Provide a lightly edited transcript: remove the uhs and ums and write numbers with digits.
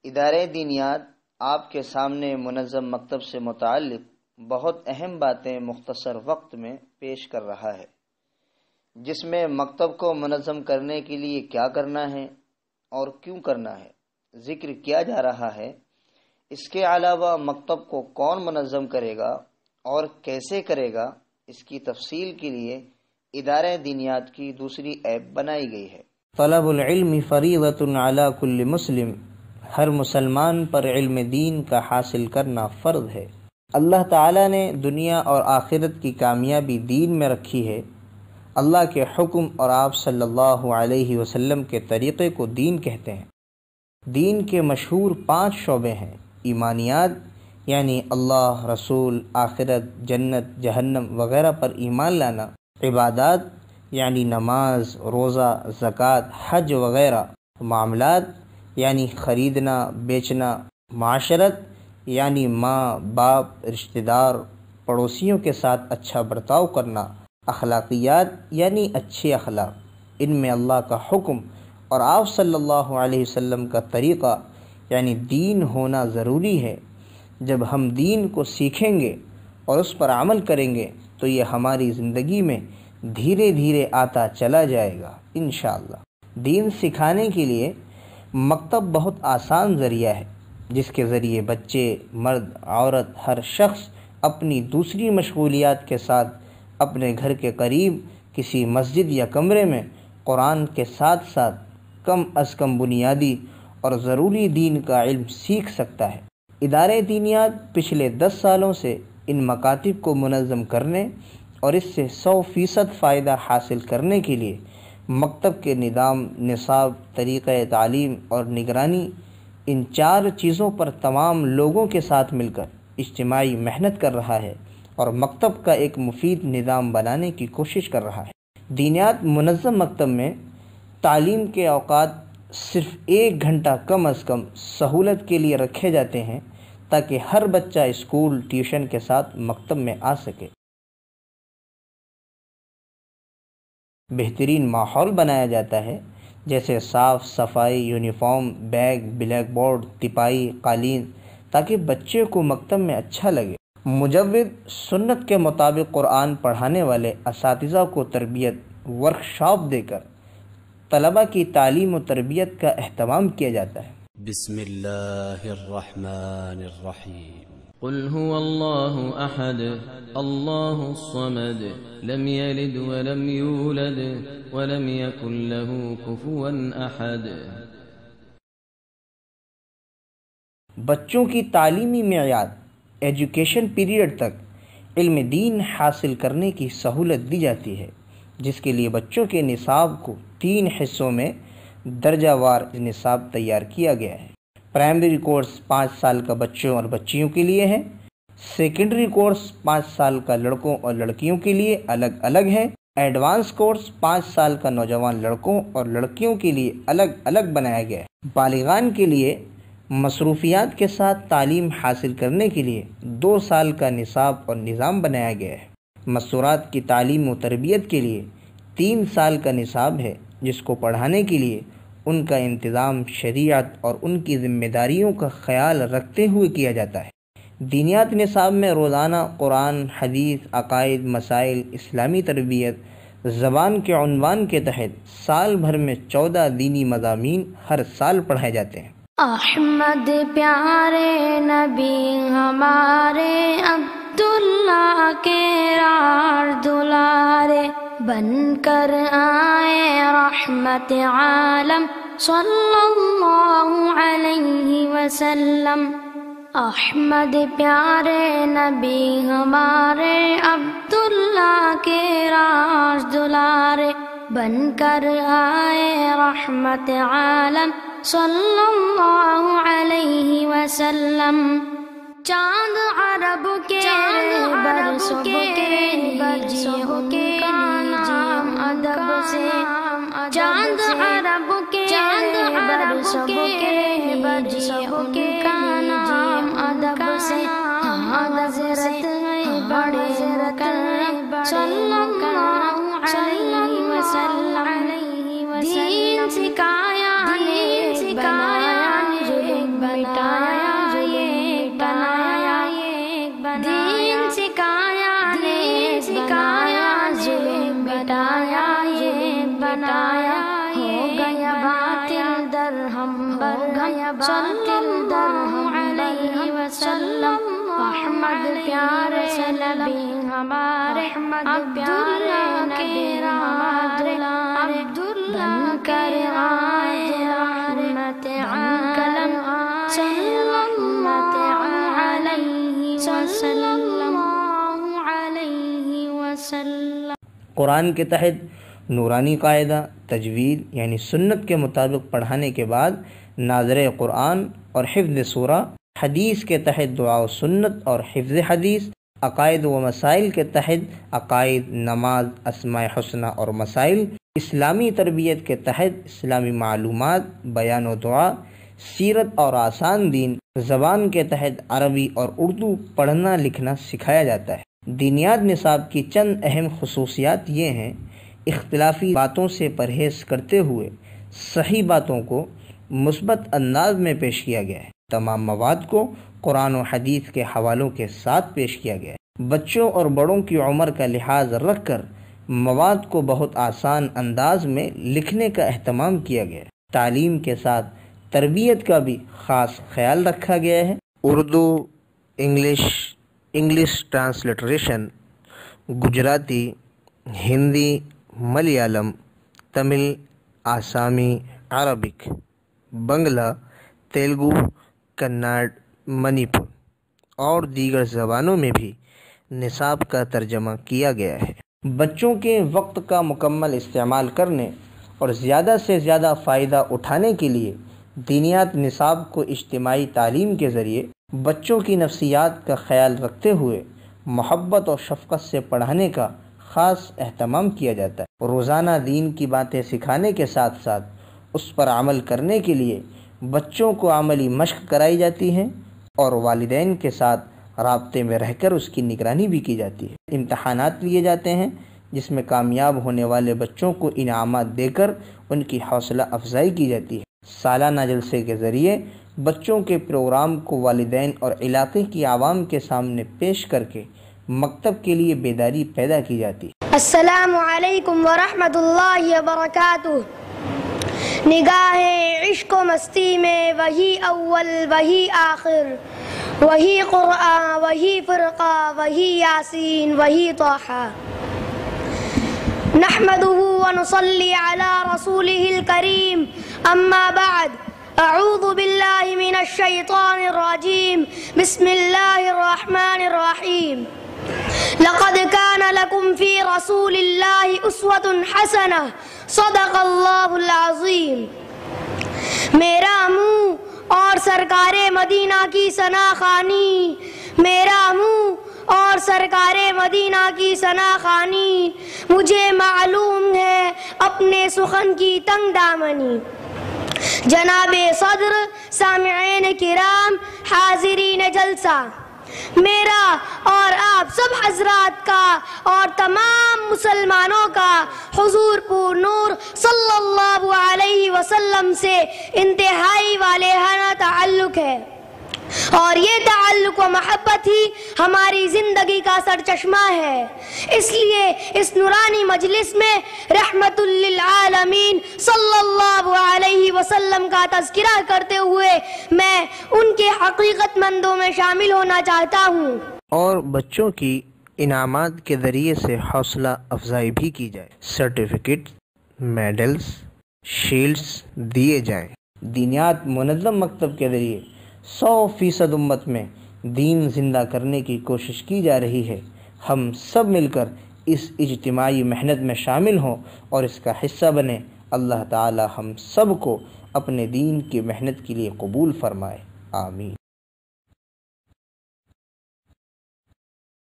ادارے دینیات آپ کے سامنے منظم مکتب سے متعلق بہت اہم باتیں مختصر وقت میں پیش کر رہا ہے، جس میں مکتب کو منظم کرنے کے لیے کیا کرنا ہے اور کیوں کرنا ہے ذکر کیا جا رہا ہے۔ اس کے علاوہ مکتب کو کون منظم کرے گا اور کیسے کرے گا، اس کی تفصیل کے لیے ادارہ دینیات کی دوسری ایپ بنائی گئی ہے۔ طلب العلم فریضۃ علی کل مسلم، ہر مسلمان پر علم دین کا حاصل کرنا فرض ہے۔ اللہ تعالیٰ نے دنیا اور آخرت کی کامیابی دین میں رکھی ہے۔ اللہ کے حکم اور آپ صلی اللہ علیہ وسلم کے طریقے کو دین کہتے ہیں۔ دین کے مشہور 5 شعبے ہیں: ایمانیات یعنی اللہ، رسول، آخرت، جنت، جہنم وغیرہ پر ایمان لانا، عبادات یعنی نماز، روزہ، زکوٰۃ، حج وغیرہ، معاملات یعنی خریدنا، بیچنا، معاشرت یعنی ماں، باپ، رشتہ دار، پڑوسیوں کے ساتھ اچھا برتاؤ کرنا، اخلاقیات یعنی اچھے اخلاق، ان میں اللہ کا حکم اور آپ صلی اللہ علیہ وسلم کا طریقہ یعنی دین ہونا ضروری ہے۔ جب ہم دین کو سیکھیں گے اور اس پر عمل کریں گے تو یہ ہماری زندگی میں دھیرے دھیرے آتا چلا جائے گا انشاءاللہ۔ دین سکھانے کے لیے مکتب بہت آسان ذریعہ ہے، جس کے ذریعے بچے، مرد، عورت، ہر شخص اپنی دوسری مشغولیات کے ساتھ اپنے گھر کے قریب کسی مسجد یا کمرے میں قرآن کے ساتھ ساتھ کم از کم بنیادی اور ضروری دین کا علم سیکھ سکتا ہے۔ ادارے دینیات پچھلے 10 سالوں سے ان مکاتب کو منظم کرنے اور اس سے 100% فائدہ حاصل کرنے کے لیے مکتب کے نظام، نصاب، طریقہ تعلیم اور نگرانی، ان 4 چیزوں پر تمام لوگوں کے ساتھ مل کر اجتماعی محنت کر رہا ہے اور مکتب کا ایک مفید نظام بنانے کی کوشش کر رہا ہے۔ دینیات منظم مکتب میں تعلیم کے اوقات صرف 1 گھنٹہ کم از کم سہولت کے لیے رکھے جاتے ہیں تاکہ ہر بچہ اسکول، ٹیوشن کے ساتھ مکتب میں آ سکے۔ بہترین ماحول بنایا جاتا ہے، جیسے صاف صفائی، یونیفارم، بیگ، بلیک بورڈ، تپائی، قالین، تاکہ بچے کو مکتب میں اچھا لگے۔ مجود سنت کے مطابق قرآن پڑھانے والے اساتذہ کو تربیت ورکشاپ دے کر طلبہ کی تعلیم و تربیت کا اہتمام کیا جاتا ہے۔ بسم اللہ الرحمن الرحیم۔ قل هو اللہ احد اللہ الصمد لم یلد ولم یولد ولم یکن له کفوا احد۔ بچوں کی تعلیمی معیار ایجوکیشن پیریڈ تک علم دین حاصل کرنے کی سہولت دی جاتی ہے، جس کے لیے بچوں کے نصاب کو 3 حصوں میں درجہ وار نصاب تیار کیا گیا ہے۔ پرائمری کورس 5 سال کا بچوں اور بچیوں کے لیے ہے، سیکنڈری کورس 5 سال کا لڑکوں اور لڑکیوں کے لیے الگ الگ ہے، ایڈوانس کورس 5 سال کا نوجوان لڑکوں اور لڑکیوں کے لیے الگ الگ بنایا گیا ہے۔ بالغان کے لیے مصروفیات کے ساتھ تعلیم حاصل کرنے کے لیے 2 سال کا نصاب اور نظام بنایا گیا ہے۔ مستورات کی تعلیم و تربیت کے لیے 3 سال کا نصاب ہے، جس کو پڑھانے کے لیے ان کا انتظام شریعت اور ان کی ذمہ داریوں کا خیال رکھتے ہوئے کیا جاتا ہے۔ دینیات نصاب میں روزانہ قرآن، حدیث، عقائد، مسائل، اسلامی تربیت، زبان کے عنوان کے تحت سال بھر میں 14 دینی مضامین ہر سال پڑھائے جاتے ہیں۔ احمد پیارے نبی ہمارے عبداللہ کے راز دلارے بن کر آئے رحمت عالم صلی اللہ علیہ وسلم۔ احمد پیارے نبی ہمارے عبداللہ کے راز دلارے بن کر آئے رحمت عالم صلی اللہ علیہ وسلم۔ چاند عرب کے برسوں کے نام ادب سے، چاند عرب کے برسوں کے نام ادب سے، حضرت بڑے کرم صلی اللہ علیہ وسلم۔ دین سکھایا मिटाया ये बनाया ये दीन सिखाया ने सिखाया जुल्म मिटाया ये बनाया हो गया बातिल दर हम बर गया बातिल दर हम अलैहि वसल्लम अहमद प्यारे नबी हमारे अब्दुल्ला के अब्दुल्ला कर आए रहमत आलम सल्लल्लाहु अलैहि वसल्लम। कुरान के तहत नूरानी कायदा तजवीद यानी सुन्नत के मुताबिक पढ़ाने के बाद नाज़रे कुरान और हिफ्ज़ सूरा, हदीस के तहत दुआ व सुन्नत और हिफ्ज़ हदीस, अकायद व मसाइल के तहत अकायद, नमाज, अस्माए हुस्ना और मसाइल, इस्लामी तरबियत के तहत इस्लामी मालूमात, बयान व दुआ, सीरत और आसान दीन, ज़बान के तहत अरबी और उर्दू पढ़ना लिखना सिखाया जाता है। दीनियात निसाब की चंद अहम खसूसियात ये हैं: इख्तिलाफी बातों से परहेज़ करते हुए सही बातों को मुस्बत अंदाज में पेश किया गया है। तमाम मवाद को कुरान और हदीस के हवालों के साथ पेश किया गया है। बच्चों और बड़ों की उम्र का लिहाज रख कर मवाद को बहुत आसान अंदाज में लिखने का अहतमाम किया गया है। तालीम के साथ तरबियत का भी ख़ास ख्याल रखा गया है। उर्दू, इंग्लिश ट्रांसलिटरेशन, गुजराती, हिंदी, मलयालम, तमिल, आसामी, अरबिक, बंगला, तेलुगु, कन्नड़, मणिपुर और दीगर ज़बानों में भी निसाब का तर्जमा किया गया है। बच्चों के वक्त का मुकम्मल इस्तेमाल करने और ज़्यादा से ज़्यादा फ़ायदा उठाने के लिए दीनियात निसाब को इज्तिमाई तालीम के ज़रिए बच्चों की नफ्सियात का ख्याल रखते हुए मोहब्बत और शफ़क़त से पढ़ाने का ख़ास एहतमाम किया जाता है। रोज़ाना दीन की बातें सिखाने के साथ साथ उस पर अमल करने के लिए बच्चों को अमली मश्क कराई जाती है और वालिदैन के साथ राब्ते में रहकर उसकी निगरानी भी की जाती है। इम्तहानात लिए जाते हैं जिसमें कामयाब होने वाले बच्चों को इनामात देकर उनकी हौसला अफजाई की जाती है। सालाना जलसे के ज़रिए बच्चों के प्रोग्राम को वालिदैन और इलाक़े की आवाम के सामने पेश करके मकतब के लिए बेदारी पैदा की जाती है। अस्सलामु अलैकुम व रहमतुल्लाहि व बरकातुहू। निगाहे इश्क व मस्ती में वही अव्वल वही आखिर, वही कुरआन वही फ़ुरक़ा वही यासीन वही तोहा। नहमदुहु व नुसल्ली अला रसूलिहिल करीम, अम्मा बाद। अऊज़ु बिल्लाहि मिनश शैतानिर रजीम, बिस्मिल्लाहिर रहमानिर रहीम। लक़द कान लकुम फ़ी रसूलिल्लाहि उस्वतुन हसनह, सदक़ल्लाहुल अज़ीम। मेरा मुँह और सरकारे मदीना की सनाखानी, मेरा मुँह और सरकारे मदीना की सनाखानी, मुझे मालूम है अपने सुखन की तंग दामनी। जनाबे सदर, सामिईन किराम, हाज़िरीन जलसा, मेरा और आप सब हजरात का और तमाम मुसलमानों का हुजूर पुर नूर सल्लल्लाहु अलैहि वसल्लम से इंतहाई वालेहाना ताल्लुक़ है और ये ताल्लुक़ व महब्बत ही हमारी ज़िंदगी का सरचश्मा है। इसलिए इस नूरानी मजलिस में रहमतुल लिल आलमीन सल्लल्लाहु अलैहि वसल्लम का तज़किरा करते हुए मैं उनके हकीकतमंदों में शामिल होना चाहता हूँ और बच्चों की इनामात के ज़रिए से हौसला अफजाई भी की जाए। सर्टिफिकेट, मेडल्स, शील्ड्स दिए जाएं। दीनियात मुनज़्ज़म मकतब के ज़रिए 100% उम्मत में दीन ज़िंदा करने की कोशिश की जा रही है। हम सब मिलकर इस इज्तिमाई मेहनत में शामिल हों और इसका हिस्सा बने। अल्लाह ताला हम सब को अपने दीन की मेहनत के लिए कबूल फरमाए। आमीन।